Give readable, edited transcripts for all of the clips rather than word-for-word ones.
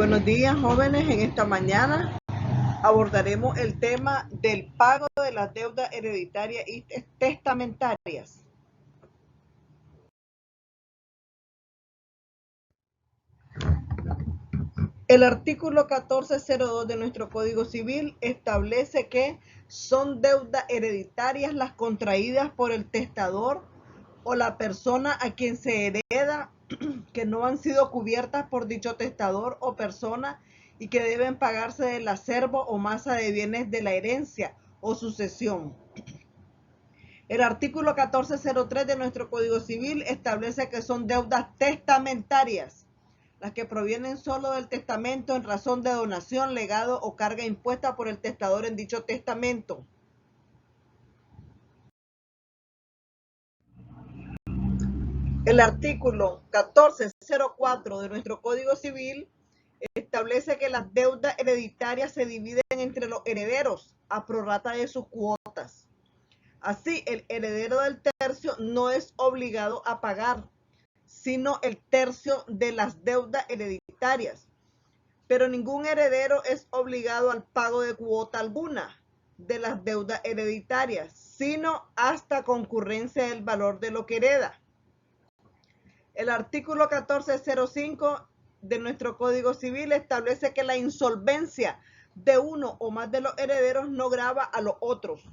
Buenos días, jóvenes. En esta mañana abordaremos el tema del pago de las deudas hereditarias y testamentarias. El artículo 1402 de nuestro Código Civil establece que son deudas hereditarias las contraídas por el testador o la persona a quien se hereda que no han sido cubiertas por dicho testador o persona y que deben pagarse del acervo o masa de bienes de la herencia o sucesión. El artículo 1403 de nuestro Código Civil establece que son deudas testamentarias, las que provienen solo del testamento en razón de donación, legado o carga impuesta por el testador en dicho testamento. El artículo 1404 de nuestro Código Civil establece que las deudas hereditarias se dividen entre los herederos a prorrata de sus cuotas. Así, el heredero del tercio no es obligado a pagar, sino el tercio de las deudas hereditarias. Pero ningún heredero es obligado al pago de cuota alguna de las deudas hereditarias, sino hasta concurrencia del valor de lo que hereda. El artículo 1405 de nuestro Código Civil establece que la insolvencia de uno o más de los herederos no grava a los otros.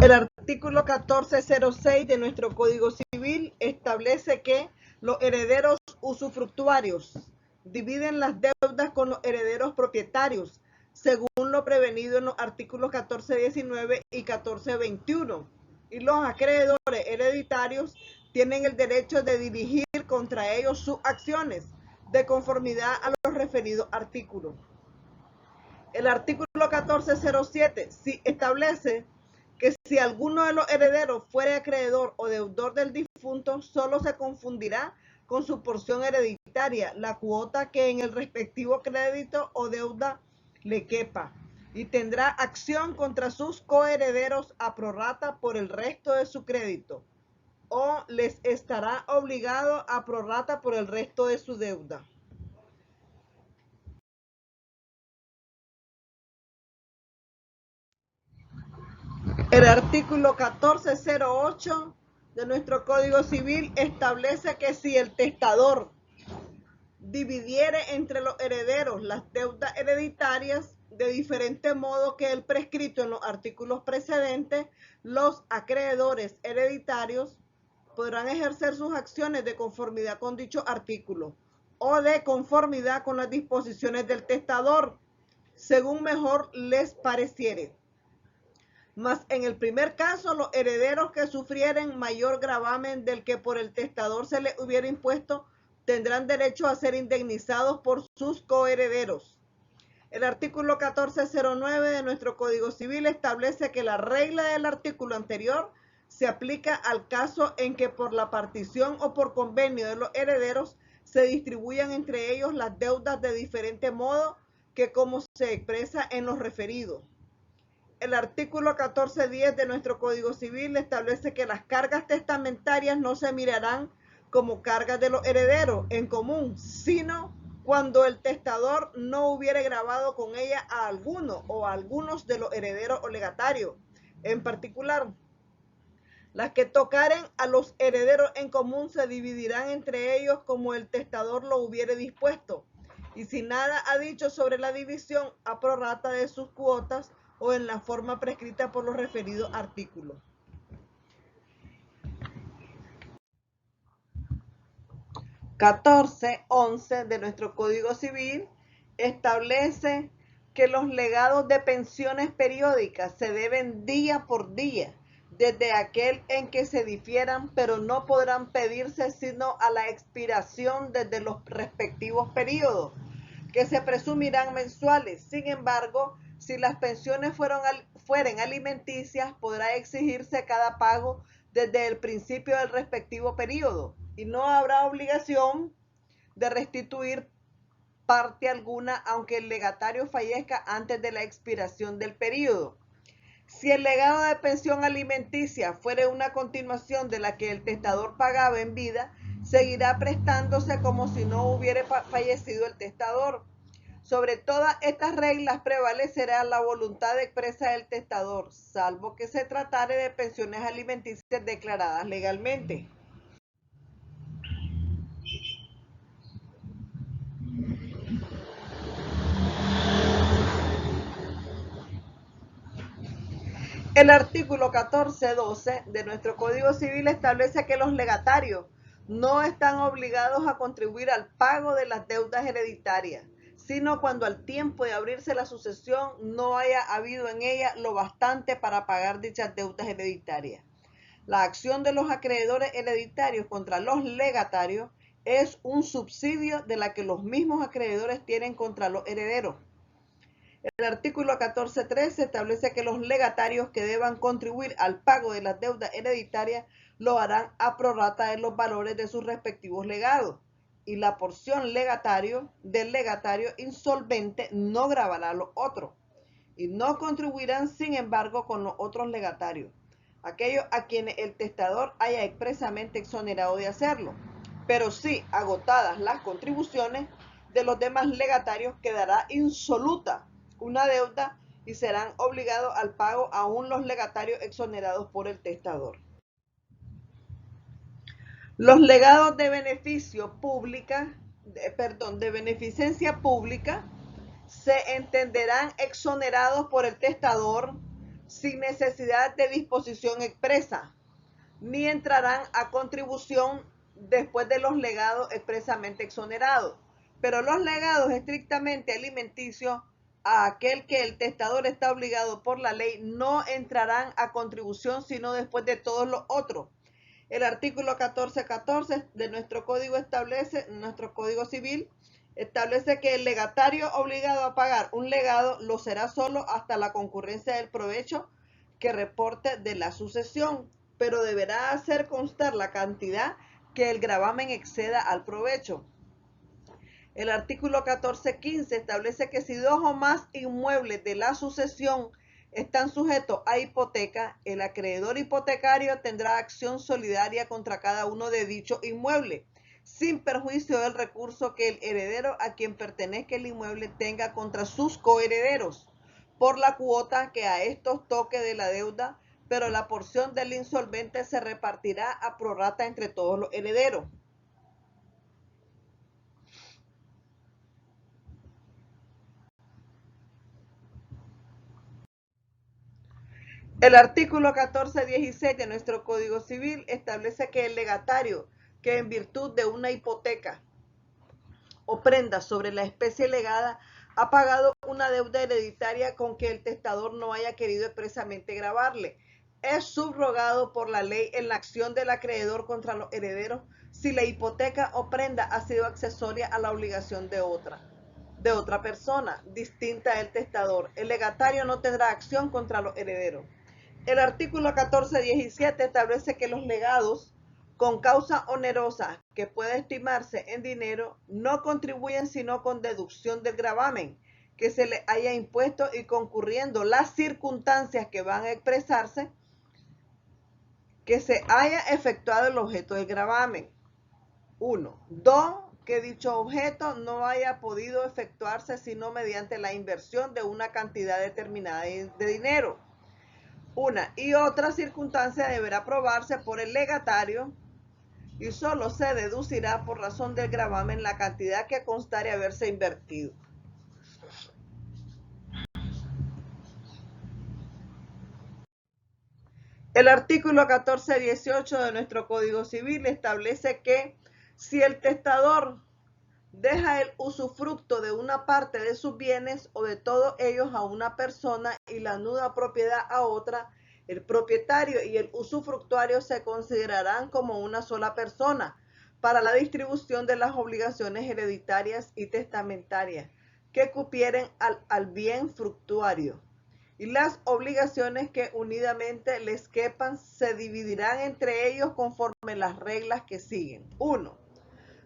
El artículo 1406 de nuestro Código Civil establece que los herederos usufructuarios dividen las deudas con los herederos propietarios, según lo prevenido en los artículos 1419 y 1421. Y los acreedores hereditarios tienen el derecho de dirigir contra ellos sus acciones, de conformidad a los referidos artículos. El artículo 1407 establece que si alguno de los herederos fuere acreedor o deudor del difunto, solo se confundirá con su porción hereditaria la cuota que en el respectivo crédito o deuda le quepa, y tendrá acción contra sus coherederos a prorrata por el resto de su crédito, o les estará obligado a prorrata por el resto de su deuda. El artículo 1408 de nuestro Código Civil establece que si el testador dividiere entre los herederos las deudas hereditarias de diferente modo que el prescrito en los artículos precedentes, los acreedores hereditarios podrán ejercer sus acciones de conformidad con dicho artículo o de conformidad con las disposiciones del testador, según mejor les pareciere. Mas en el primer caso, los herederos que sufrieren mayor gravamen del que por el testador se les hubiera impuesto tendrán derecho a ser indemnizados por sus coherederos. El artículo 1409 de nuestro Código Civil establece que la regla del artículo anterior se aplica al caso en que por la partición o por convenio de los herederos se distribuyan entre ellos las deudas de diferente modo que como se expresa en los referidos. El artículo 1410 de nuestro Código Civil establece que las cargas testamentarias no se mirarán como cargas de los herederos en común, sino cuando el testador no hubiere gravado con ella a alguno o a algunos de los herederos o legatarios. En particular, las que tocaren a los herederos en común se dividirán entre ellos como el testador lo hubiere dispuesto, y si nada ha dicho sobre la división, a prorrata de sus cuotas o en la forma prescrita por los referidos artículos. El 1411 de nuestro Código Civil establece que los legados de pensiones periódicas se deben día por día, desde aquel en que se difieran, pero no podrán pedirse sino a la expiración desde los respectivos periodos, que se presumirán mensuales. Sin embargo, si las pensiones fueren alimenticias, podrá exigirse cada pago desde el principio del respectivo periodo, y no habrá obligación de restituir parte alguna aunque el legatario fallezca antes de la expiración del periodo. Si el legado de pensión alimenticia fuere una continuación de la que el testador pagaba en vida, seguirá prestándose como si no hubiera fallecido el testador. Sobre todas estas reglas prevalecerá la voluntad expresa del testador, salvo que se tratare de pensiones alimenticias declaradas legalmente. El artículo 14.12 de nuestro Código Civil establece que los legatarios no están obligados a contribuir al pago de las deudas hereditarias, sino cuando al tiempo de abrirse la sucesión no haya habido en ella lo bastante para pagar dichas deudas hereditarias. La acción de los acreedores hereditarios contra los legatarios es un subsidio de la que los mismos acreedores tienen contra los herederos. El artículo 14.3 establece que los legatarios que deban contribuir al pago de las deudas hereditarias lo harán a prorrata de los valores de sus respectivos legados, y la porción del legatario insolvente no gravará a los otros, y no contribuirán sin embargo con los otros legatarios, aquellos a quienes el testador haya expresamente exonerado de hacerlo, pero sí, agotadas las contribuciones de los demás legatarios, quedará insoluta una deuda y serán obligados al pago aún los legatarios exonerados por el testador. Los legados de beneficencia pública se entenderán exonerados por el testador sin necesidad de disposición expresa, ni entrarán a contribución después de los legados expresamente exonerados. Pero los legados estrictamente alimenticios, a aquel que el testador está obligado por la ley, no entrarán a contribución sino después de todos los otros. El artículo 14.14 de nuestro Código Civil establece que el legatario obligado a pagar un legado lo será solo hasta la concurrencia del provecho que reporte de la sucesión, pero deberá hacer constar la cantidad que el gravamen exceda al provecho. El artículo 14.15 establece que si dos o más inmuebles de la sucesión están sujetos a hipoteca, el acreedor hipotecario tendrá acción solidaria contra cada uno de dichos inmuebles, sin perjuicio del recurso que el heredero a quien pertenezca el inmueble tenga contra sus coherederos, por la cuota que a estos toque de la deuda, pero la porción del insolvente se repartirá a prorrata entre todos los herederos. El artículo 14.16 de nuestro Código Civil establece que el legatario que en virtud de una hipoteca o prenda sobre la especie legada ha pagado una deuda hereditaria con que el testador no haya querido expresamente gravarle, es subrogado por la ley en la acción del acreedor contra los herederos si la hipoteca o prenda ha sido accesoria a la obligación de otra persona distinta del testador. El legatario no tendrá acción contra los herederos. El artículo 14.17 establece que los legados con causa onerosa que pueda estimarse en dinero no contribuyen sino con deducción del gravamen que se le haya impuesto y concurriendo las circunstancias que van a expresarse que se haya efectuado el objeto del gravamen. 1. 2. Que dicho objeto no haya podido efectuarse sino mediante la inversión de una cantidad determinada de dinero. Una y otra circunstancia deberá probarse por el legatario y solo se deducirá por razón del gravamen la cantidad que constare haberse invertido. El artículo 14.18 de nuestro Código Civil establece que si el testador deja el usufructo de una parte de sus bienes o de todos ellos a una persona y la nuda propiedad a otra, el propietario y el usufructuario se considerarán como una sola persona para la distribución de las obligaciones hereditarias y testamentarias que cupieren al bien fructuario. Y las obligaciones que unidamente les quepan se dividirán entre ellos conforme las reglas que siguen. 1.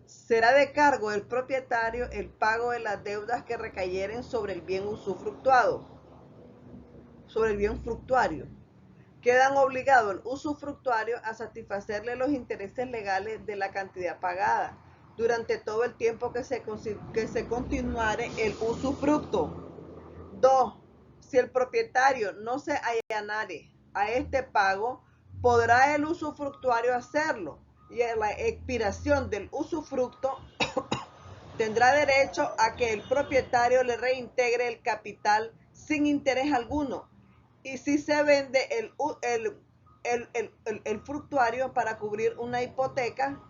Será de cargo del propietario el pago de las deudas que recayeren sobre el bien usufructuado. sobre el bien fructuario, quedan obligados el usufructuario a satisfacerle los intereses legales de la cantidad pagada durante todo el tiempo que se continuare el usufructo. 2. Si el propietario no se allanare a este pago, podrá el usufructuario hacerlo, y a la expiración del usufructo tendrá derecho a que el propietario le reintegre el capital sin interés alguno. Y si se vende el fructuario para cubrir una hipoteca,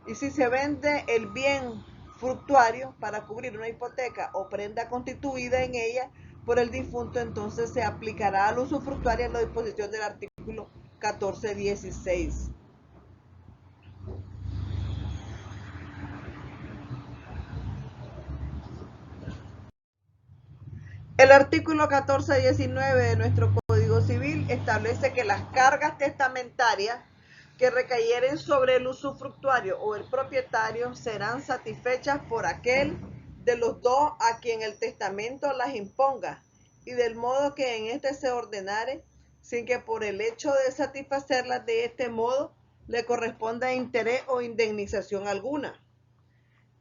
y si se vende el bien fructuario para cubrir una hipoteca o prenda constituida en ella por el difunto, entonces se aplicará al usufructuario la disposición del artículo 1416. El artículo 1419 de nuestro Código Civil establece que las cargas testamentarias que recayeren sobre el usufructuario o el propietario serán satisfechas por aquel de los dos a quien el testamento las imponga, y del modo que en este se ordenare, sin que por el hecho de satisfacerlas de este modo le corresponda interés o indemnización alguna.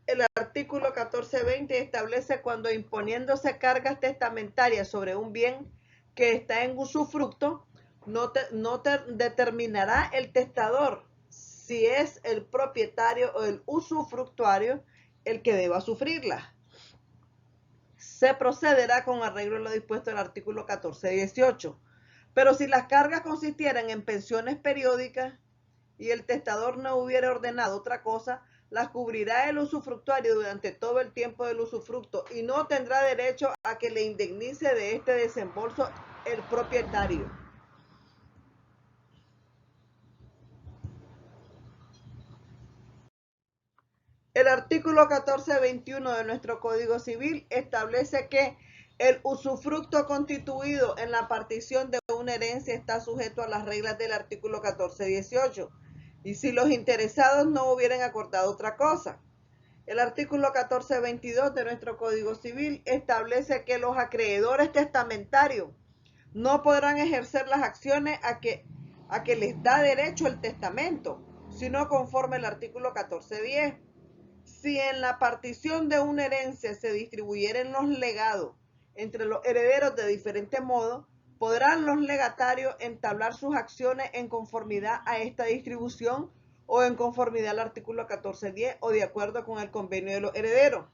El artículo 1420 establece cuando imponiéndose cargas testamentarias sobre un bien que está en usufructo, no determinará el testador si es el propietario o el usufructuario el que deba sufrirla. Se procederá con arreglo a lo dispuesto en el artículo 1418. Pero si las cargas consistieran en pensiones periódicas y el testador no hubiera ordenado otra cosa, las cubrirá el usufructuario durante todo el tiempo del usufructo y no tendrá derecho a que le indemnice de este desembolso el propietario. El artículo 1421 de nuestro Código Civil establece que el usufructo constituido en la partición de una herencia está sujeto a las reglas del artículo 1418, y si los interesados no hubieran acordado otra cosa. El artículo 1422 de nuestro Código Civil establece que los acreedores testamentarios no podrán ejercer las acciones a que les da derecho el testamento, sino conforme al artículo 1410. Si en la partición de una herencia se distribuyeren los legados entre los herederos de diferente modo, podrán los legatarios entablar sus acciones en conformidad a esta distribución o en conformidad al artículo 1410 o de acuerdo con el convenio de los herederos.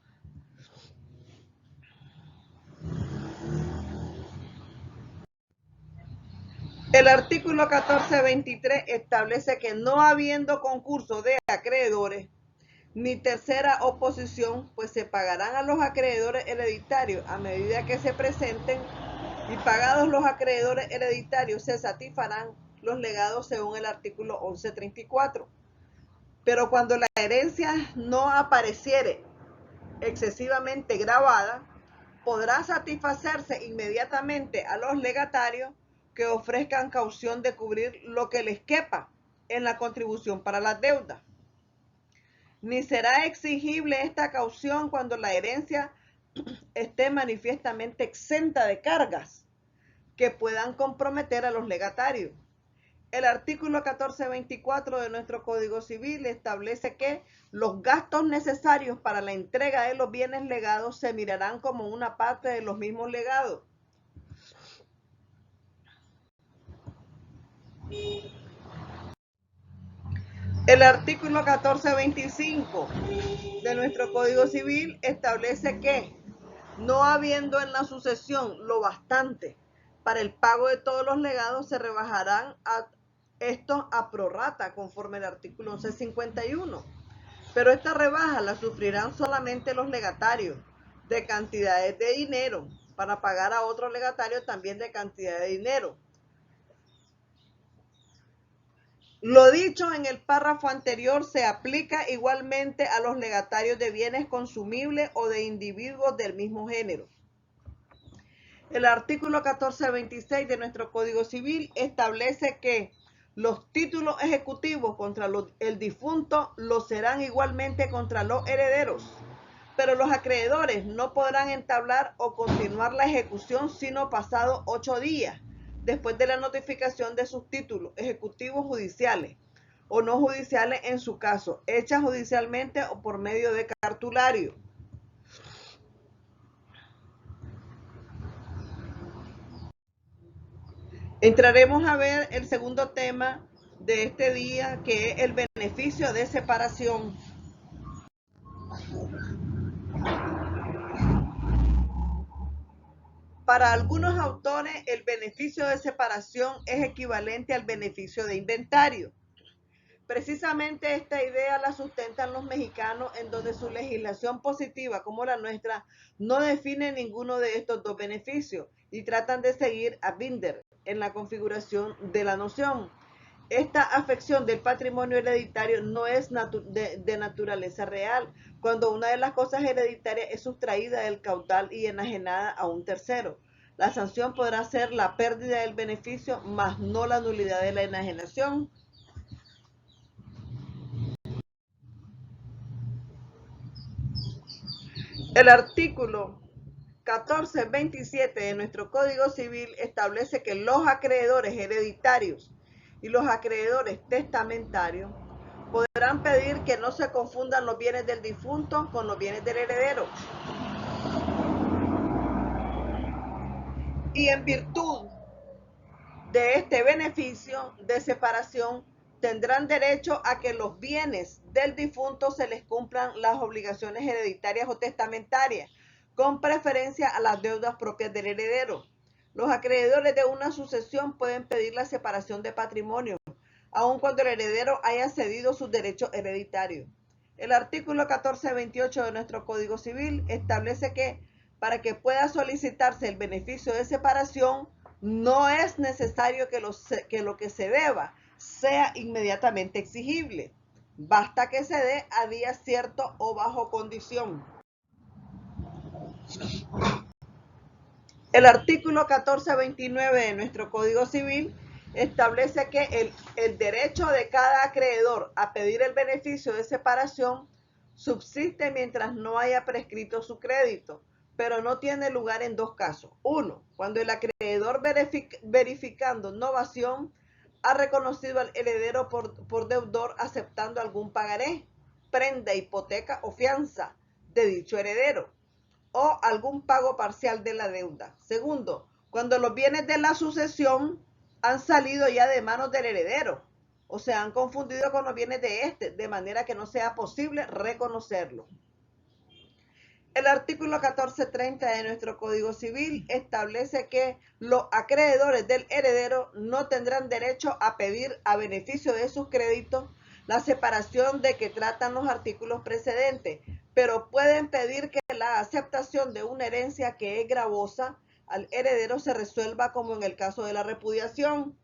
El artículo 1423 establece que no habiendo concurso de acreedores ni tercera oposición, pues se pagarán a los acreedores hereditarios a medida que se presenten, y pagados los acreedores hereditarios se satisfarán los legados según el artículo 1134. Pero cuando la herencia no apareciere excesivamente gravada, podrá satisfacerse inmediatamente a los legatarios que ofrezcan caución de cubrir lo que les quepa en la contribución para las deudas. Ni será exigible esta caución cuando la herencia esté manifiestamente exenta de cargas que puedan comprometer a los legatarios. El artículo 1424 de nuestro Código Civil establece que los gastos necesarios para la entrega de los bienes legados se mirarán como una parte de los mismos legados. El artículo 1425 de nuestro Código Civil establece que, no habiendo en la sucesión lo bastante para el pago de todos los legados, se rebajarán estos a prorrata conforme al artículo 1151. Pero esta rebaja la sufrirán solamente los legatarios de cantidades de dinero para pagar a otros legatarios también de cantidad de dinero. Lo dicho en el párrafo anterior se aplica igualmente a los legatarios de bienes consumibles o de individuos del mismo género. El artículo 1426 de nuestro Código Civil establece que los títulos ejecutivos contra el difunto lo serán igualmente contra los herederos, pero los acreedores no podrán entablar o continuar la ejecución sino pasado 8 días después de la notificación de sus títulos ejecutivos judiciales o no judiciales en su caso, hechas judicialmente o por medio de cartulario. Entraremos a ver el segundo tema de este día, que es el beneficio de separación. Para algunos autores, el beneficio de separación es equivalente al beneficio de inventario. Precisamente esta idea la sustentan los mexicanos, en donde su legislación positiva, como la nuestra, no define ninguno de estos dos beneficios y tratan de seguir a Binder en la configuración de la noción. Esta afección del patrimonio hereditario no es de naturaleza real, cuando una de las cosas hereditarias es sustraída del caudal y enajenada a un tercero. La sanción podrá ser la pérdida del beneficio, mas no la nulidad de la enajenación. El artículo 1427 de nuestro Código Civil establece que los acreedores hereditarios y los acreedores testamentarios podrán pedir que no se confundan los bienes del difunto con los bienes del heredero. Y en virtud de este beneficio de separación, tendrán derecho a que los bienes del difunto se les cumplan las obligaciones hereditarias o testamentarias, con preferencia a las deudas propias del heredero. Los acreedores de una sucesión pueden pedir la separación de patrimonio, aun cuando el heredero haya cedido sus derechos hereditarios. El artículo 1428 de nuestro Código Civil establece que para que pueda solicitarse el beneficio de separación, no es necesario que lo que se deba sea inmediatamente exigible. Basta que se dé a día cierto o bajo condición. El artículo 1429 de nuestro Código Civil establece que el derecho de cada acreedor a pedir el beneficio de separación subsiste mientras no haya prescrito su crédito, pero no tiene lugar en dos casos. Uno, cuando el acreedor verificando novación ha reconocido al heredero por deudor aceptando algún pagaré, prenda, hipoteca o fianza de dicho heredero, o algún pago parcial de la deuda. Segundo, cuando los bienes de la sucesión han salido ya de manos del heredero o se han confundido con los bienes de este, de manera que no sea posible reconocerlo. El artículo 1430 de nuestro Código Civil establece que los acreedores del heredero no tendrán derecho a pedir a beneficio de sus créditos la separación de que tratan los artículos precedentes, pero pueden pedir que la aceptación de una herencia que es gravosa al heredero se resuelva como en el caso de la repudiación.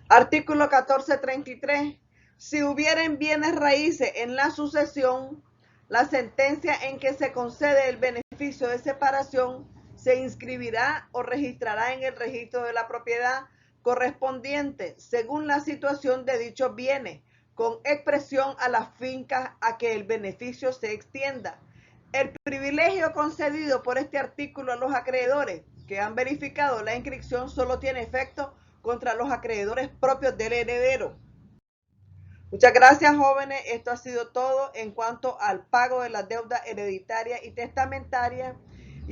Artículo 1433. Si hubieren bienes raíces en la sucesión, la sentencia en que se concede el beneficio de separación se inscribirá o registrará en el registro de la propiedad correspondiente según la situación de dichos bienes, con expresión a las fincas a que el beneficio se extienda. El privilegio concedido por este artículo a los acreedores que han verificado la inscripción solo tiene efecto contra los acreedores propios del heredero. Muchas gracias, jóvenes. Esto ha sido todo en cuanto al pago de las deudas hereditarias y testamentarias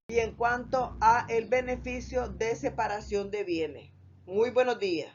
y en cuanto a el beneficio de separación de bienes. Muy buenos días.